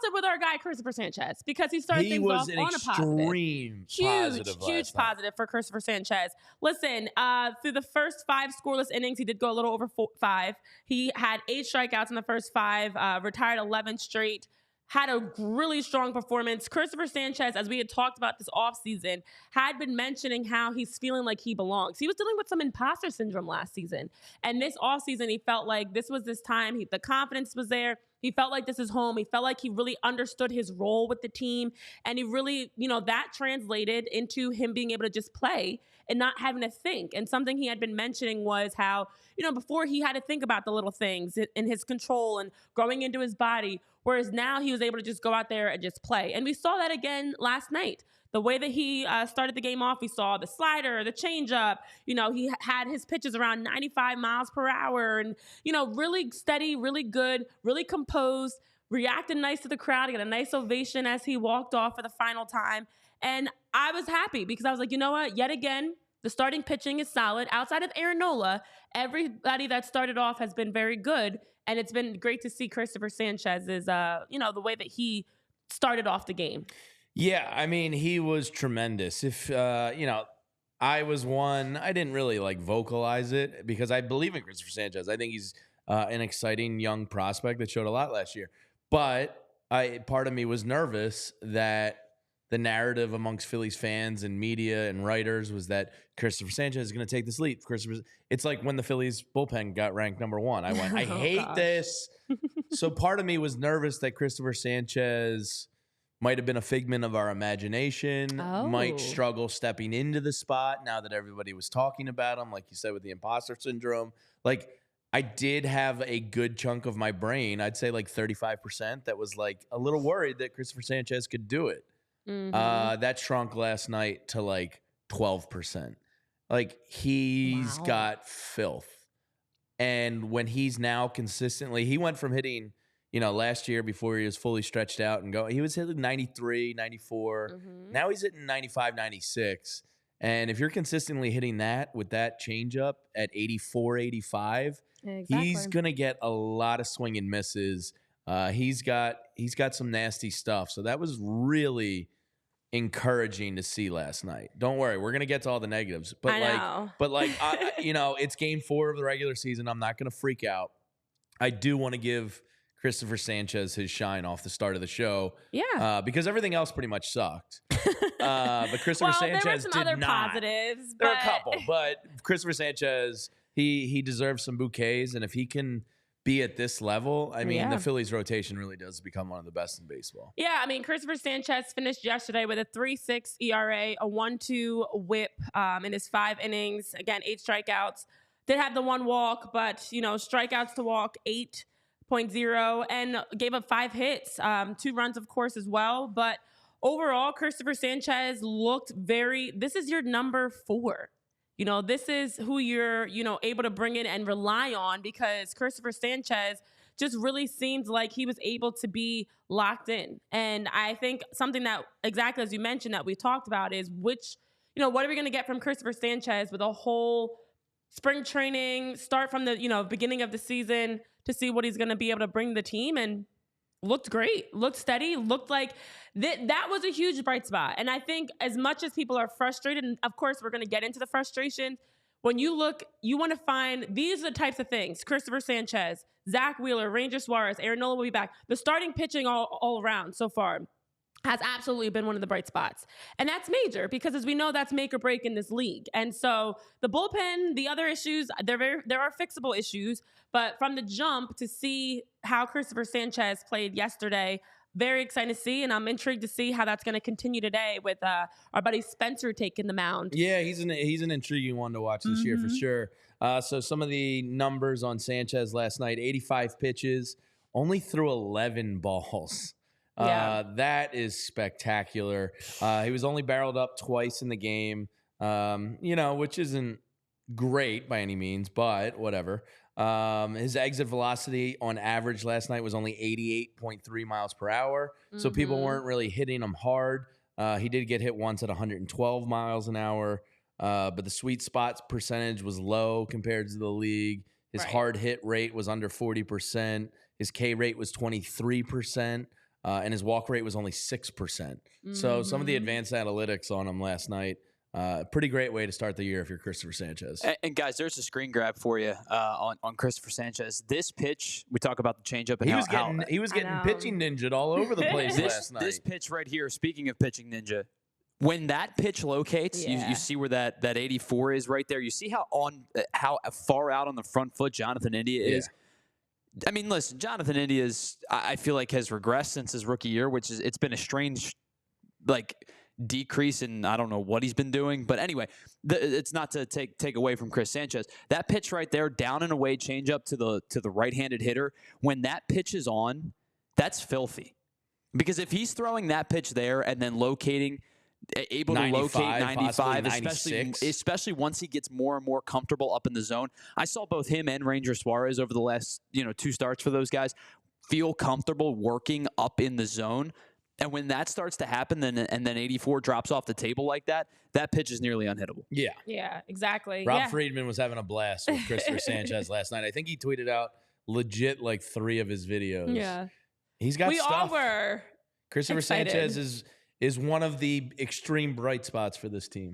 positive with our guy Cristopher Sanchez because he started things off on a positive. Huge positive for Cristopher Sanchez. Listen, through the first 5 scoreless innings, he did go a little over 5. He had 8 strikeouts in the first 5, retired 11 straight. Had a really strong performance. Cristopher Sanchez, as we had talked about this offseason, had been mentioning how he's feeling like he belongs. He was dealing with some imposter syndrome last season. And this offseason, he felt like this was this time. The confidence was there. He felt like this is home. He felt like he really understood his role with the team. And he really, that translated into him being able to just play and not having to think. And something he had been mentioning was how, before he had to think about the little things in his control and growing into his body, whereas now he was able to just go out there and just play. And we saw that again last night. The way that he started the game off, we saw the slider, the changeup. He had his pitches around 95 miles per hour and, really steady, really good, really composed, reacted nice to the crowd. He got a nice ovation as he walked off for the final time. And I was happy because I was like, you know what? Yet again, the starting pitching is solid. Outside of Aaron Nola, everybody that started off has been very good. And it's been great to see Cristopher Sanchez's, the way that he started off the game. Yeah, I mean, he was tremendous. If, I was one, I didn't really vocalize it because I believe in Cristopher Sanchez. I think he's an exciting young prospect that showed a lot last year. But part of me was nervous that the narrative amongst Phillies fans and media and writers was that Cristopher Sanchez is going to take this leap. It's like when the Phillies bullpen got ranked number 1. I went, I hate this. So part of me was nervous that Cristopher Sanchez might have been a figment of our imagination, might struggle stepping into the spot now that everybody was talking about him, like you said, with the imposter syndrome. I did have a good chunk of my brain, I'd say 35%, that was a little worried that Cristopher Sanchez could do it. Mm-hmm. That shrunk last night to 12%. He's got filth. And when he's now consistently, he went from hitting, last year before he was fully stretched out and he was hitting 93, 94. Mm-hmm. Now he's hitting 95, 96. And if you're consistently hitting that with that changeup at 84, 85, he's going to get a lot of swing and misses. He's got some nasty stuff. So that was really encouraging to see last night. Don't worry, we're gonna get to all the negatives. But it's game 4 of the regular season. I'm not gonna freak out. I do want to give Cristopher Sanchez his shine off the start of the show. Yeah. Because everything else pretty much sucked. But Cristopher Sanchez there were some other positives. There are a couple, but Cristopher Sanchez, he deserves some bouquets, and if he can be at this level, I mean, the Phillies rotation really does become one of the best in baseball. Yeah, I mean, Cristopher Sanchez finished yesterday with a 3.6 ERA, a 1.2 WHIP in his 5 innings. Again, 8 strikeouts. Did have the 1 walk, but, strikeouts to walk 8.0 and gave up 5 hits, 2 runs, of course, as well. But overall, Cristopher Sanchez looked this is your number 4. This is who you're, able to bring in and rely on because Cristopher Sanchez just really seemed like he was able to be locked in. And I think something that, exactly as you mentioned, that we talked about is what are we going to get from Cristopher Sanchez with a whole spring training, start from the, beginning of the season to see what he's going to be able to bring the team. And looked great, looked steady, looked like that was a huge bright spot. And I think as much as people are frustrated, and of course we're going to get into the frustration, when you look, you want to find, these are the types of things, Cristopher Sanchez, Zach Wheeler, Ranger Suarez, Aaron Nola will be back. The starting pitching all around so far has absolutely been one of the bright spots. And that's major because as we know, that's make or break in this league. And so the bullpen, the other issues, there are fixable issues, but from the jump to see how Cristopher Sanchez played yesterday, very excited to see, and I'm intrigued to see how that's going to continue today with our buddy Spencer taking the mound. Yeah, he's an intriguing one to watch this year for sure. So some of the numbers on Sanchez last night, 85 pitches, only threw 11 balls. That is spectacular. He was only barreled up twice in the game, which isn't great by any means, but whatever. His exit velocity on average last night was only 88.3 miles per hour. So people weren't really hitting him hard. He did get hit once at 112 miles an hour. But the sweet spots percentage was low compared to the league. His hard hit rate was under 40%. His K rate was 23%. and his walk rate was only 6%. So some of the advanced analytics on him last night, pretty great way to start the year if you're Cristopher Sanchez. And guys, there's a screen grab for you on Cristopher Sanchez. This pitch, we talk about the changeup, and he was getting pitching ninja'd all over the place last night. This pitch right here, speaking of pitching ninja, when that pitch locates, you see where that 84 is right there. You see how far out on the front foot Jonathan India is. I mean, listen, Jonathan India I feel like has regressed since his rookie year, which is it's been a strange decrease in I don't know what he's been doing, but anyway, it's not to take away from Chris Sanchez. That pitch right there, down and away changeup to the right-handed hitter. When that pitch is on, that's filthy, because if he's throwing that pitch there and then able to locate 95, especially once he gets more and more comfortable up in the zone. I saw both him and Ranger Suarez over the last 2 starts for those guys feel comfortable working up in the zone. And when that starts to happen, and then 84 drops off the table like that, that pitch is nearly unhittable. Yeah, exactly. Rob Friedman was having a blast with Cristopher Sanchez last night. I think he tweeted out legit 3 of his videos. Yeah. He's got stuff. We all were Cristopher excited. Sanchez is one of the extreme bright spots for this team.